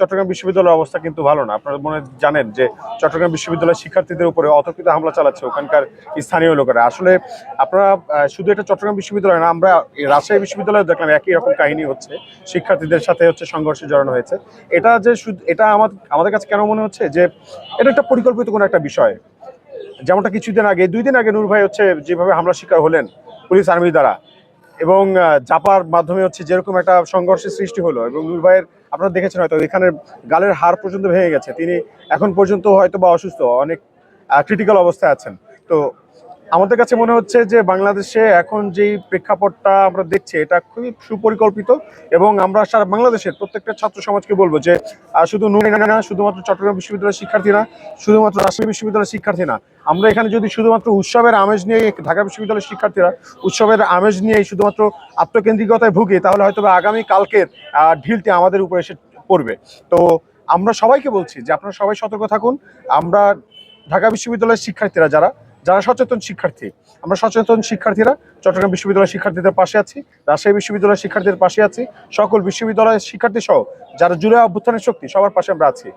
চট্টগ্রাম বিশ্ববিদ্যালয়ের অবস্থা কিন্তু ভালো না। আপনারা মনে হয় জানেন যে চট্টগ্রাম বিশ্ববিদ্যালয়ের শিক্ষার্থীদের উপরে অতর্কিত হামলা চালাচ্ছে ওখানকার স্থানীয় লোকেরা। আসলে আপনারা শুধু এটা চট্টগ্রাম বিশ্ববিদ্যালয় না, আমরা এই রাজশাহী বিশ্ববিদ্যালয়ে দেখলাম একই রকম কাহিনী হচ্ছে, শিক্ষার্থীদের সাথে হচ্ছে সংঘর্ষে জড়ানো হয়েছে। এটা যে শুধু এটা আমাদের কাছে কেন মনে হচ্ছে যে এটা একটা পরিকল্পিত কোনো একটা বিষয়। যেমনটা কিছুদিন আগে 2 দিন আগে নূর ভাই হচ্ছে যেভাবে হামলার শিকার হলেন পুলিশ আর্মি দ্বারা, এবং জাপার মাধ্যমে হচ্ছে যেরকম একটা সংঘর্ষের সৃষ্টি হলো, এবং নূর ভাইয়ের আপনারা দেখেছেন হয়তো এখানে গালের হাড় পর্যন্ত ভেঙে গেছে, তিনি এখন পর্যন্ত হয়তো বা অসুস্থ, অনেক ক্রিটিক্যাল অবস্থায় আছেন। তো আমাদের কাছে মনে হচ্ছে যে বাংলাদেশে এখন যেই প্রেক্ষাপটটা আমরা দেখছি এটা খুবই সুপরিকল্পিত, এবং আমরা সারা বাংলাদেশের প্রত্যেকটা ছাত্র সমাজকে বলবো যে শুধু নূর না, শুধুমাত্র চট্টগ্রাম বিশ্ববিদ্যালয়ের শিক্ষার্থী না, শুধুমাত্র রাজশাহী বিশ্ববিদ্যালয়ের শিক্ষার্থী না, আমরা এখানে যদি শুধুমাত্র উৎসবের আমেজ নিয়ে ঢাকা বিশ্ববিদ্যালয়ের শিক্ষার্থীরা উৎসবের আমেজ নিয়ে শুধুমাত্র আত্মকেন্দ্রিকতায় ভুগি, তাহলে হয়তো আগামী কালকের ঢিলটি আমাদের উপরে এসে পড়বে। তো আমরা সবাইকে বলছি যে আপনারা সবাই সতর্ক থাকুন। আমরা ঢাকা বিশ্ববিদ্যালয়ের শিক্ষার্থীরা যারা যারা সচেতন শিক্ষার্থী, আমরা সচেতন শিক্ষার্থীরা চট্টগ্রাম বিশ্ববিদ্যালয়ের শিক্ষার্থীদের পাশে আছি, রাজশাহী বিশ্ববিদ্যালয়ের শিক্ষার্থীদের পাশে আছি, সকল বিশ্ববিদ্যালয়ের শিক্ষার্থী সহ যারা জুলাই অভ্যুত্থানের শক্তি সবার পাশে আমরা আছি।